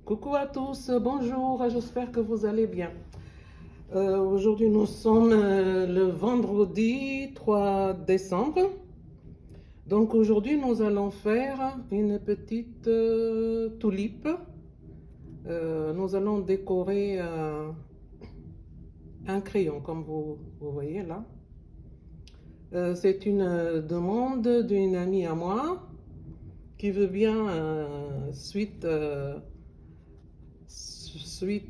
Coucou à tous, bonjour, j'espère que vous allez bien. Aujourd'hui nous sommes le vendredi 3 décembre. Donc aujourd'hui nous allons faire une petite tulipe. Nous allons décorer un crayon comme vous voyez là. C'est une demande d'une amie à moi qui veut bien suite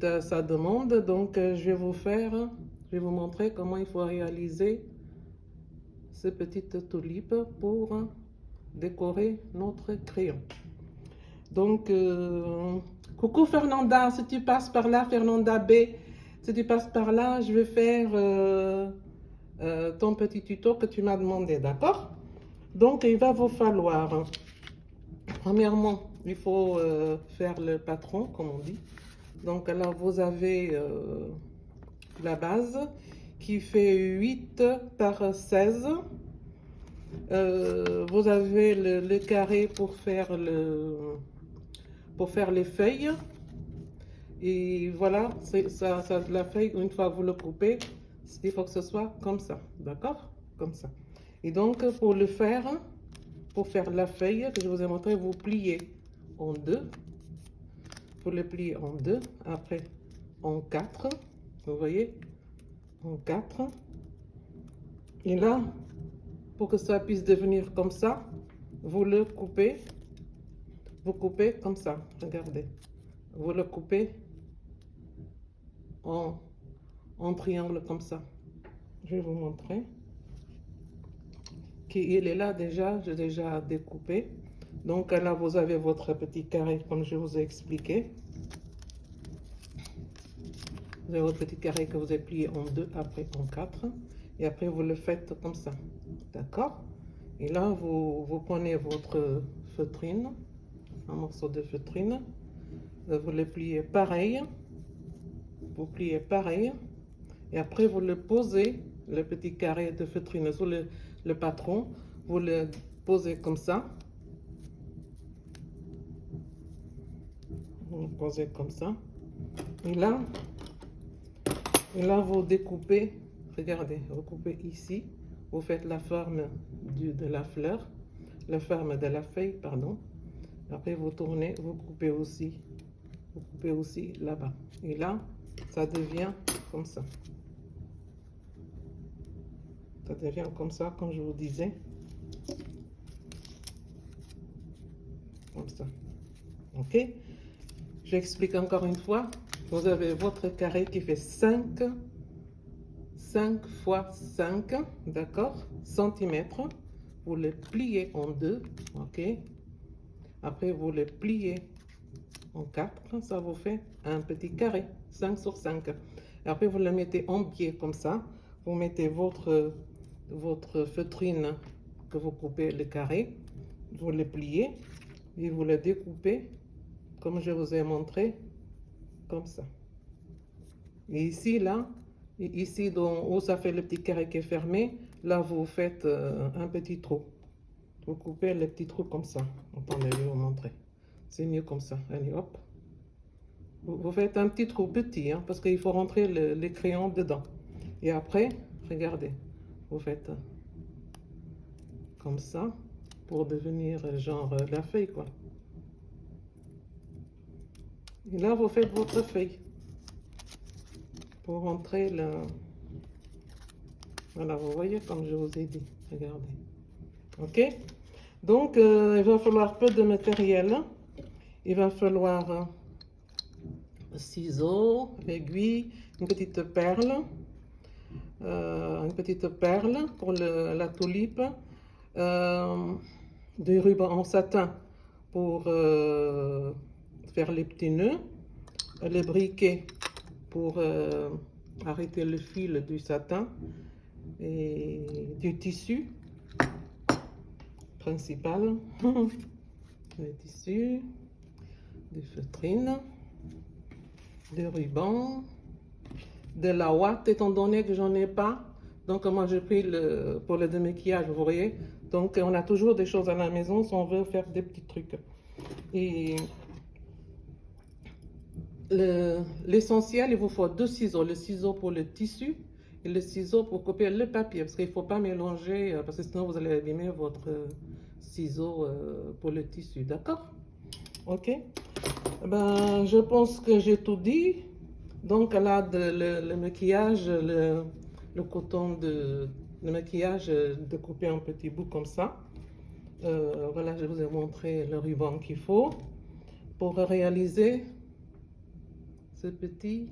à sa demande, donc je vais vous montrer comment il faut réaliser ces petites tulipes pour décorer notre crayon. Donc, coucou Fernanda, si tu passes par là, Fernanda B, si tu passes par là, je vais faire ton petit tuto que tu m'as demandé, d'accord? Donc, il va vous falloir, premièrement, il faut faire le patron, comme on dit. Donc là, vous avez la base qui fait 8 par 16. Vous avez le carré pour faire les feuilles. Et voilà, ça, la feuille, une fois que vous le coupez, il faut que ce soit comme ça, d'accord? Comme ça. Et donc, pour faire la feuille que je vous ai montré, vous pliez en deux. Vous le pliez en deux, après en quatre, vous voyez, en quatre. Et là, pour que ça puisse devenir comme ça, vous le coupez, vous coupez comme ça, regardez. Vous le coupez en triangle comme ça. Je vais vous montrer. Il est là déjà, j'ai déjà découpé. Donc là, vous avez votre petit carré comme je vous ai expliqué. Vous avez votre petit carré que vous avez plié en deux, après en quatre. Et après, vous le faites comme ça. D'accord? Et là, vous prenez votre feutrine, un morceau de feutrine. Vous le pliez pareil. Vous pliez pareil. Et après, vous le posez, le petit carré de feutrine sur le patron. Vous le posez comme ça. Vous le posez comme ça. Et là, vous découpez, regardez, vous coupez ici, vous faites la forme de la fleur, la forme de la feuille, pardon. Après, vous tournez, vous coupez aussi là-bas. Et là, ça devient comme ça. Ça devient comme ça, comme je vous disais. Comme ça. Ok? J'explique encore une fois. Vous avez votre carré qui fait 5 fois 5, d'accord, centimètres. Vous le pliez en deux, ok. Après, vous le pliez en 4, ça vous fait un petit carré, 5 sur 5. Après, vous le mettez en biais comme ça. Vous mettez votre feutrine que vous coupez le carré. Vous le pliez et vous le découpez comme je vous ai montré, comme ça. Et ici, là, ici où ça fait le petit carré qui est fermé, là, vous faites un petit trou. Vous coupez le petit trou comme ça. Attendez, je vais vous montrer. C'est mieux comme ça. Allez, hop. Vous faites un petit trou petit, hein, parce qu'il faut rentrer les crayons dedans. Et après, regardez, vous faites comme ça, pour devenir genre la feuille, quoi. Et là, vous faites votre feuille. Pour rentrer le... Voilà, vous voyez comme je vous ai dit. Regardez. Ok? Donc, il va falloir peu de matériel. Il va falloir ciseaux, aiguille, une petite perle. Pour la tulipe. Des rubans en satin pour faire les petits nœuds. Les briquets pour arrêter le fil du satin et du tissu principal, le tissu, des feutrines, des rubans, de la ouate étant donné que j'en ai pas. Donc moi j'ai pris pour le démaquillage, vous voyez. Donc on a toujours des choses à la maison si on veut faire des petits trucs. Et l'essentiel, il vous faut 2 ciseaux. Le ciseau pour le tissu et le ciseau pour couper le papier. Parce qu'il ne faut pas mélanger, parce que sinon vous allez abîmer votre ciseau pour le tissu. D'accord? Ok? Ben, je pense que j'ai tout dit. Donc là, le maquillage, le coton le maquillage découpé en petits bouts comme ça. Voilà, je vous ai montré le ruban qu'il faut pour réaliser ce petit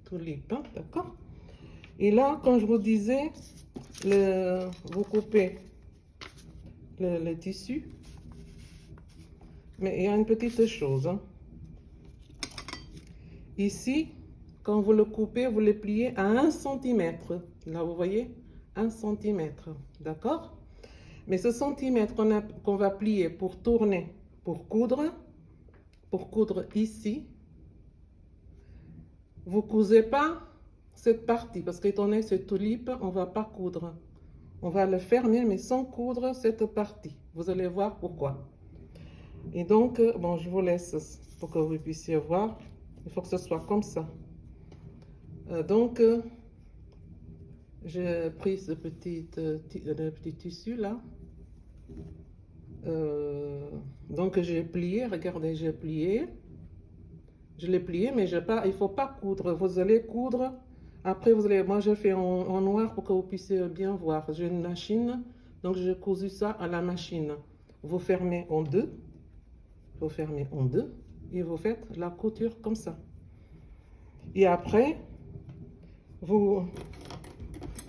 tulipe, hein, d'accord? Et là, comme je vous disais, vous coupez le tissu, mais il y a une petite chose, hein. Ici, quand vous le coupez, vous le pliez à 1 cm. Là, vous voyez, 1 cm, d'accord? Mais ce centimètre qu'on va plier pour tourner, pour coudre ici, vous ne cousez pas cette partie, parce qu'étant donné que c'est tulipe, on ne va pas coudre. On va le fermer, mais sans coudre cette partie. Vous allez voir pourquoi. Et donc, bon, je vous laisse pour que vous puissiez voir. Il faut que ce soit comme ça. Donc, j'ai pris ce petit tissu là. Donc, j'ai plié. Regardez, j'ai plié. Je l'ai plié, mais il ne faut pas coudre. Vous allez coudre. Après, moi, je fais en noir pour que vous puissiez bien voir. J'ai une machine, donc j'ai cousu ça à la machine. Vous fermez en deux. Vous fermez en deux. Et vous faites la couture comme ça. Et après,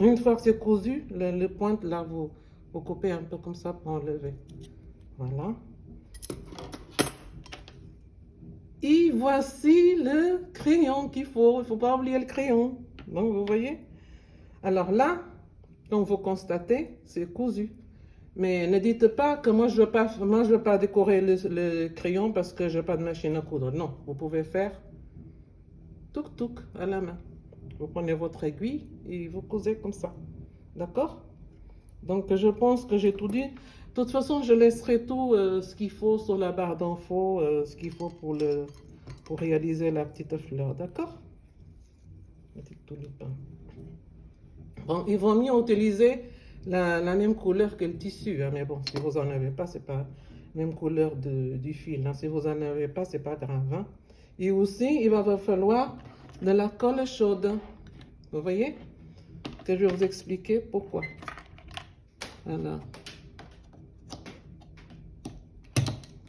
une fois que c'est cousu, le pointe là, vous coupez un peu comme ça pour enlever. Voilà. Et voici le crayon qu'il faut. Il ne faut pas oublier le crayon. Donc, vous voyez? Alors là, comme vous constatez, c'est cousu. Mais ne dites pas que moi, je ne veux pas décorer le crayon parce que je n'ai pas de machine à coudre. Non, vous pouvez faire touk-touk à la main. Vous prenez votre aiguille et vous cousez comme ça. D'accord? Donc, je pense que j'ai tout dit. De toute façon, je laisserai tout ce qu'il faut sur la barre d'infos, ce qu'il faut pour réaliser la petite fleur. D'accord? Petite tulipe. Bon, il vaut mieux utiliser la même couleur que le tissu. Hein, mais bon, si vous n'en avez pas, c'est pas la même couleur du fil. Hein. Si vous n'en avez pas, c'est pas grave. Hein. Et aussi, il va vous falloir de la colle chaude. Vous voyez? Que je vais vous expliquer pourquoi. Voilà.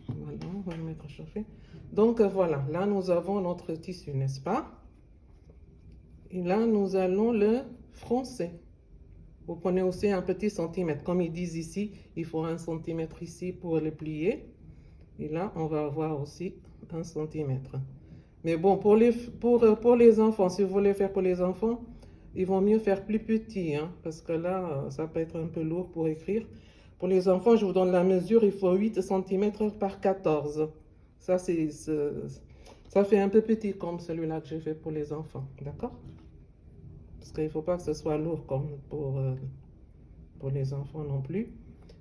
Voilà, on va le mettre à chauffer. Donc voilà, là nous avons notre tissu, n'est-ce pas? Et là nous allons le froncer. Vous prenez aussi un petit centimètre. Comme ils disent ici, il faut 1 centimètre ici pour le plier. Et là, on va avoir aussi 1 centimètre. Mais bon, pour les enfants, si vous voulez faire pour les enfants, ils vont mieux faire plus petit, hein, parce que là, ça peut être un peu lourd pour écrire. Pour les enfants, je vous donne la mesure, il faut 8 cm par 14. Ça fait un peu petit comme celui-là que j'ai fait pour les enfants, d'accord? Parce qu'il ne faut pas que ce soit lourd comme pour les enfants non plus.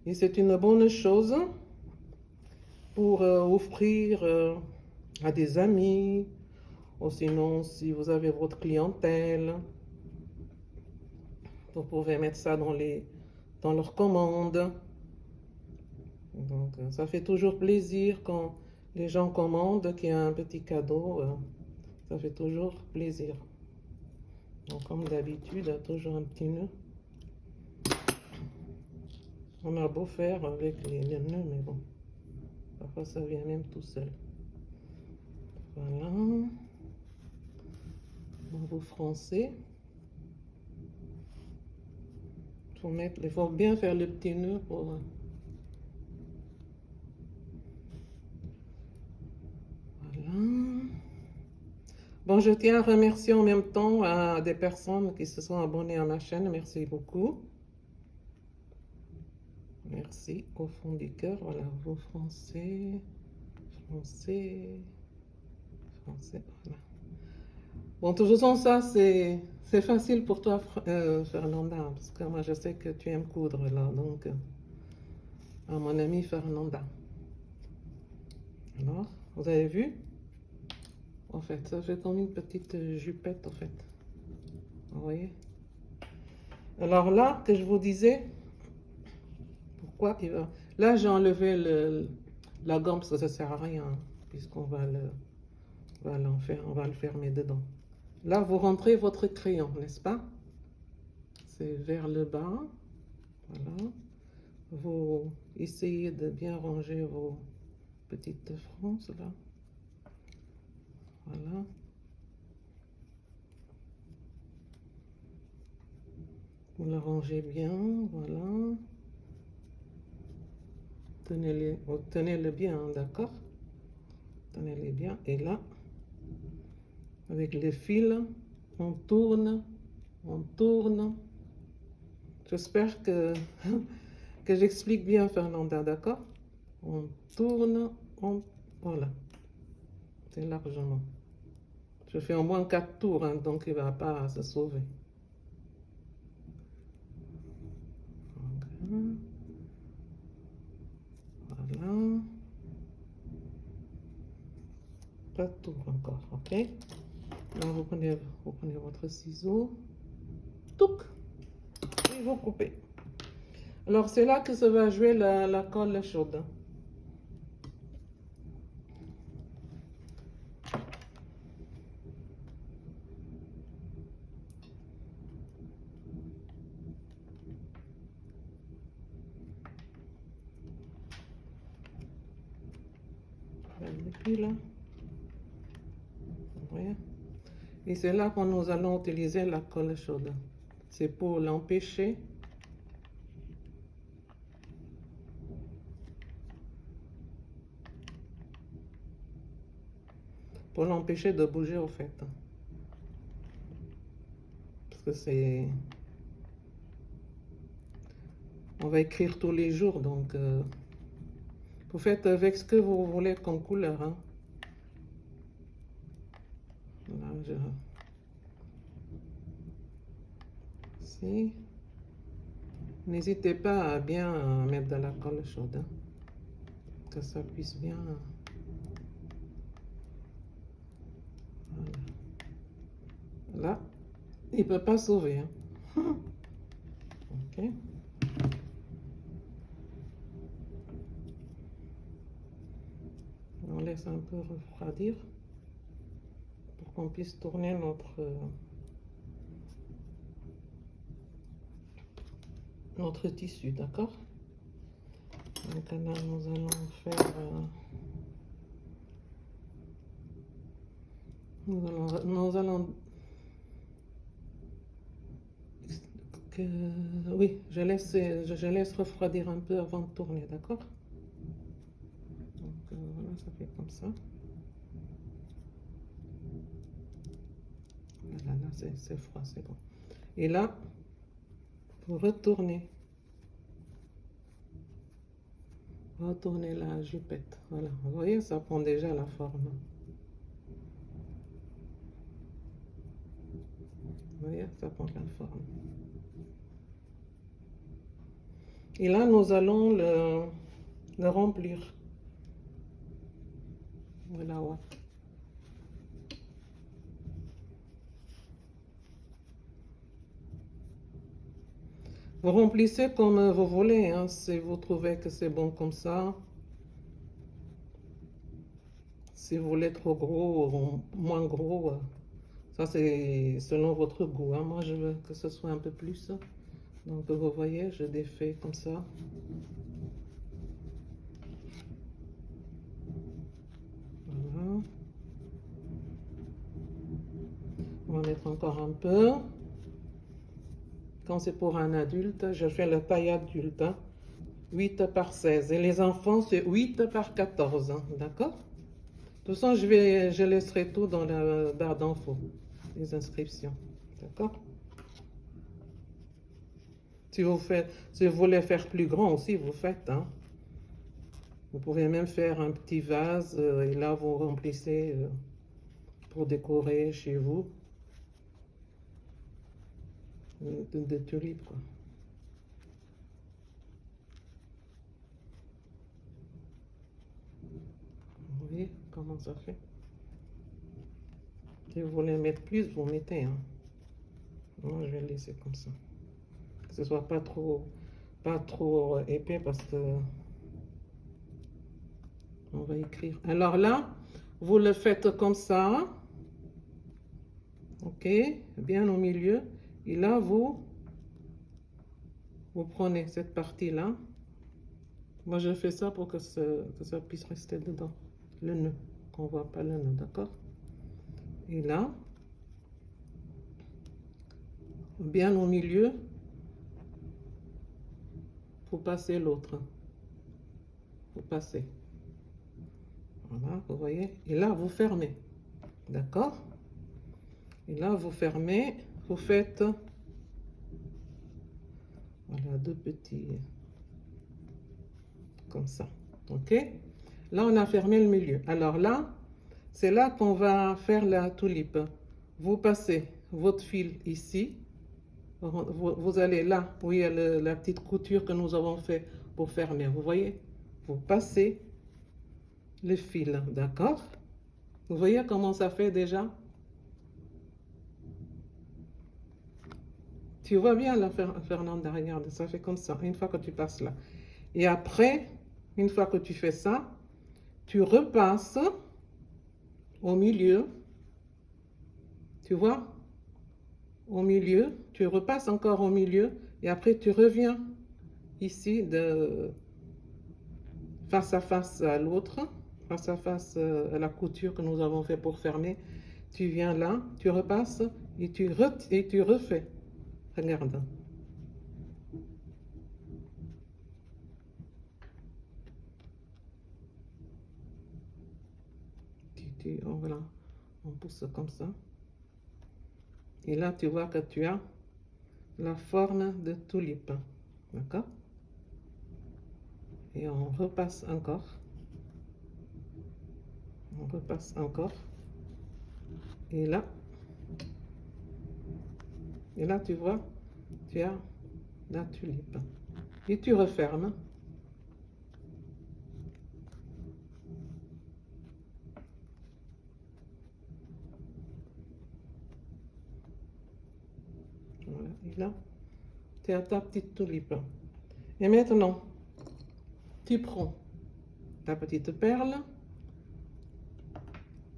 Et c'est une bonne chose pour offrir à des amis, ou sinon si vous avez votre clientèle, vous pouvez mettre ça dans leurs commandes. Donc ça fait toujours plaisir quand les gens commandent qu'il y a un petit cadeau, ça fait toujours plaisir. Donc comme d'habitude, il y a toujours un petit nœud. On a beau faire avec les nœuds, mais bon, parfois ça vient même tout seul. Voilà. Vous froncez. Il faut bien faire le petit nœud pour... Voilà. Bon, je tiens à remercier en même temps à des personnes qui se sont abonnées à ma chaîne. Merci beaucoup. Merci au fond du cœur. Voilà, vous froncez, froncez, froncez. Voilà. Bon, de toute façon, ça, c'est facile pour toi, Fernanda, parce que moi, je sais que tu aimes coudre, là. Donc, à mon ami Fernanda. Alors, vous avez vu? En fait, ça fait comme une petite jupette, en fait. Vous voyez? Alors là, que je vous disais, pourquoi il va... Là, j'ai enlevé la gomme parce que ça sert à rien, hein, puisqu'on on va le fermer dedans. Là, vous rentrez votre crayon, n'est-ce pas? C'est vers le bas. Voilà. Vous essayez de bien ranger vos petites fronces là. Voilà. Vous la rangez bien, voilà. Tenez-le bien, hein, d'accord? Tenez-le bien. Et là, avec le fil, on tourne, on tourne. J'espère que j'explique bien Fernanda, d'accord? On tourne, voilà. C'est largement. Je fais au moins 4 tours, hein, donc il ne va pas se sauver. Voilà. 4 tours encore, ok? Là, vous prenez votre ciseau. Touc! Et vous coupez. Alors, c'est là que ça va jouer la colle chaude. Depuis là. Vous voyez? Et c'est là que nous allons utiliser la colle chaude. C'est pour l'empêcher de bouger au fait. Parce que c'est... On va écrire tous les jours, donc vous faites avec ce que vous voulez comme couleur. Hein. Là, si. N'hésitez pas à bien mettre de la colle chaude, hein, que ça puisse bien... Voilà. Là, il ne peut pas sauver. Hein. Ok. On laisse un peu refroidir pour qu'on puisse tourner notre tissu, d'accord? Donc là, nous allons faire... nous allons oui, je laisse refroidir un peu avant de tourner, d'accord? Donc voilà, ça fait comme ça. Voilà, là c'est froid, c'est bon. Et là, vous retournez la jupette. Voilà, vous voyez, ça prend déjà la forme. Vous voyez, ça prend la forme. Et là, nous allons le remplir. Voilà, ouais. Vous remplissez comme vous voulez, hein, si vous trouvez que c'est bon comme ça. Si vous voulez trop gros ou moins gros, ça c'est selon votre goût. Hein. Moi, je veux que ce soit un peu plus. Donc, vous voyez, je défais comme ça. Voilà. On va mettre encore un peu. Quand c'est pour un adulte, je fais la taille adulte. Hein. 8 par 16. Et les enfants, c'est 8 par 14. Hein. D'accord? De toute façon, je laisserai tout dans la barre d'infos, les inscriptions. D'accord? Si vous voulez faire plus grand aussi, vous faites. Hein. Vous pouvez même faire un petit vase et là, vous remplissez pour décorer chez vous de tulipes, quoi. Vous voyez comment ça fait? Si vous voulez mettre plus, vous mettez. Hein. Moi, je vais laisser comme ça. Que ce soit pas trop épais parce que on va écrire. Alors là, vous le faites comme ça. Ok, bien au milieu. Et là, vous prenez cette partie-là. Moi, je fais ça pour que ça puisse rester dedans. Le nœud, qu'on ne voit pas le nœud, d'accord? Et là, bien au milieu, vous passez l'autre. Vous passez. Voilà, vous voyez? Et là, vous fermez. D'accord? Et là, vous fermez. Vous faites... Voilà, deux petits... Comme ça. Ok? Là, on a fermé le milieu. Alors là, c'est là qu'on va faire la tulipe. Vous passez votre fil ici. Vous allez là où il y a la petite couture que nous avons fait pour fermer. Vous voyez? Vous passez le fil, d'accord? Vous voyez comment ça fait déjà? Tu vois bien là, Fernanda, regarde, ça fait comme ça, une fois que tu passes là. Et après, une fois que tu fais ça, tu repasses au milieu, tu vois? Au milieu, tu repasses encore au milieu, et après tu reviens ici de face à l'autre, face à la couture que nous avons fait pour fermer. Tu viens là, tu repasses et tu refais. Regarde. Voilà, on pousse comme ça. Et là, tu vois que tu as la forme de tulipe. D'accord? Et on repasse encore. On repasse encore. Et là, tu vois, tu as la tulipe. Et tu refermes. Voilà. Et là, tu as ta petite tulipe. Et maintenant, tu prends ta petite perle.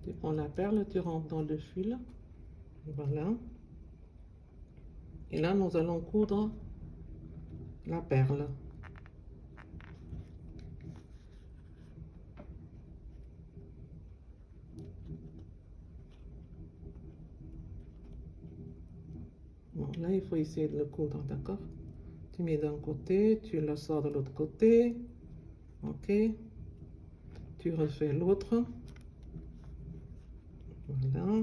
Tu prends la perle, tu rentres dans le fil. Voilà. Et là, nous allons coudre la perle. Bon, là, il faut essayer de le coudre, d'accord? Tu mets d'un côté, tu le sors de l'autre côté. Ok. Tu refais l'autre. Voilà.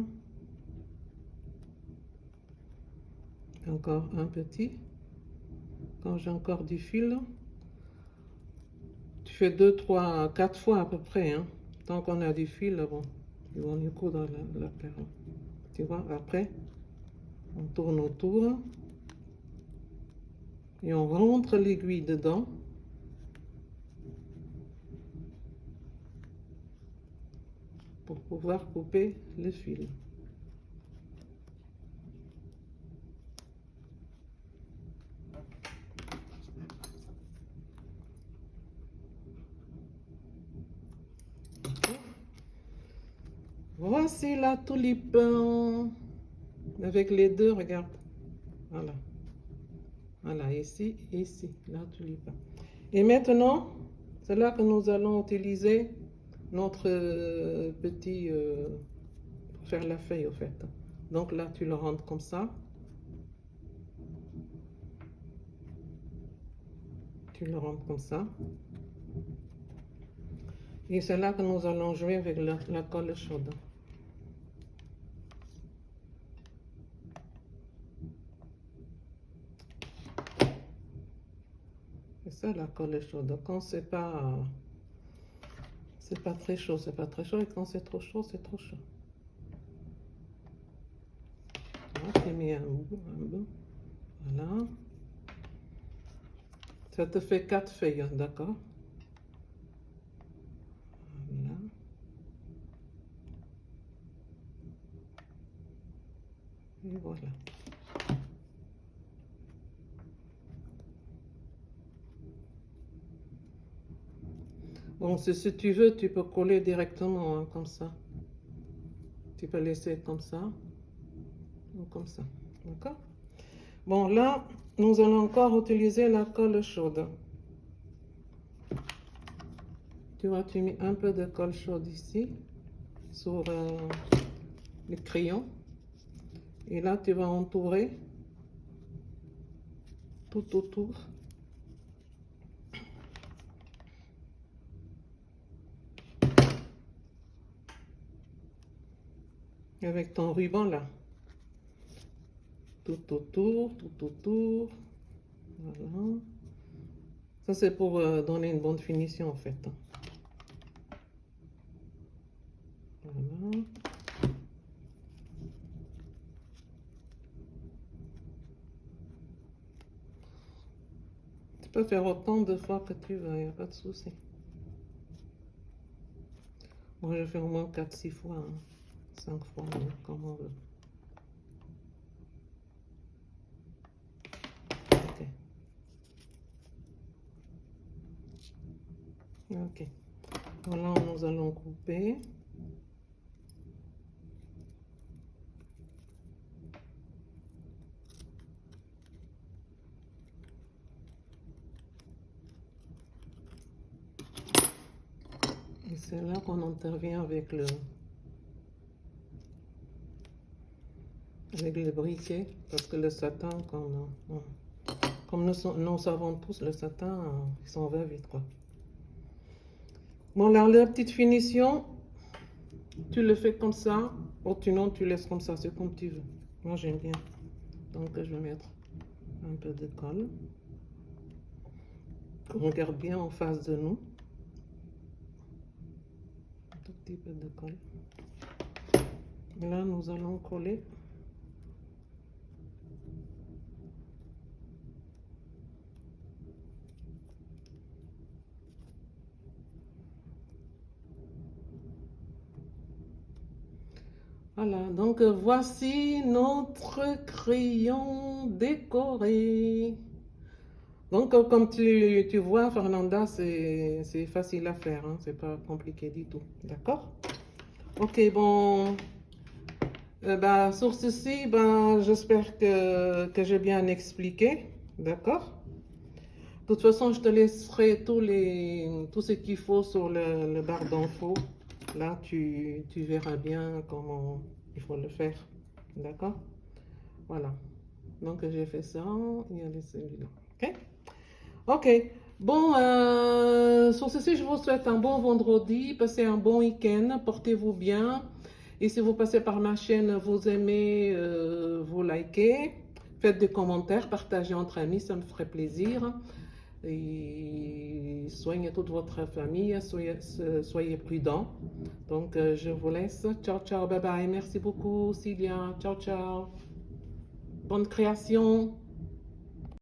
Encore un petit. Quand j'ai encore du fil, tu fais 2, 3, 4 fois à peu près. Hein. Tant qu'on a du fil, bon, on y coudre la perle. Tu vois, après, on tourne autour. Et on rentre l'aiguille dedans. Pour pouvoir couper le fil. Voici la tulipe avec les deux, regarde. Voilà. Voilà, ici, ici, la tulipe. Et maintenant, c'est là que nous allons utiliser notre petit... pour faire la feuille, au fait. Donc là, tu le rentres comme ça. Tu le rentres comme ça. Et c'est là que nous allons jouer avec la colle chaude. C'est ça la colle chaude. Quand c'est pas très chaud, c'est pas très chaud. Et quand c'est trop chaud, c'est trop chaud. Voilà, tu mets un bout. Voilà. Ça te fait 4 feuilles, d'accord? Voilà. Et voilà. Bon, si tu veux, tu peux coller directement, hein, comme ça. Tu peux laisser comme ça ou comme ça. D'accord? Bon, là, nous allons encore utiliser la colle chaude. Tu vois, tu mets un peu de colle chaude ici, sur le crayon. Et là, tu vas entourer tout autour. Avec ton ruban là. Tout autour, tout autour. Voilà. Ça, c'est pour donner une bonne finition, en fait. Voilà. Tu peux faire autant de fois que tu veux, il n'y a pas de souci. Moi, je fais au moins 4-6 fois, hein. 5 fois, hein, comme on veut. Ok. Ok. Voilà, nous allons couper. Et c'est là qu'on intervient avec le briquet, parce que le satin, comme nous savons tous, le satin, il s'en va vite, quoi. Bon, alors la petite finition, tu le fais comme ça, ou sinon tu laisses comme ça, c'est comme tu veux. Moi, j'aime bien. Donc, je vais mettre un peu de colle. On regarde bien en face de nous. Un tout petit peu de colle. Et là, nous allons coller. Voilà, donc voici notre crayon décoré. Donc, comme tu vois, Fernanda, c'est facile à faire, hein, c'est pas compliqué du tout. D'accord? Ok, bon. Sur ceci, j'espère que j'ai bien expliqué. D'accord? De toute façon, je te laisserai tout ce qu'il faut sur le barre d'infos. Là, tu verras bien comment il faut le faire. D'accord? Voilà. Donc, j'ai fait ça. Il y a celui-là. OK? OK. Bon, sur ceci, je vous souhaite un bon vendredi. Passez un bon week-end. Portez-vous bien. Et si vous passez par ma chaîne, vous aimez, vous likez. Faites des commentaires, partagez entre amis, ça me ferait plaisir. Et soignez toute votre famille, soyez prudents. Donc, je vous laisse. Ciao, ciao, bye bye. Merci beaucoup, Cilia. Ciao, ciao. Bonne création.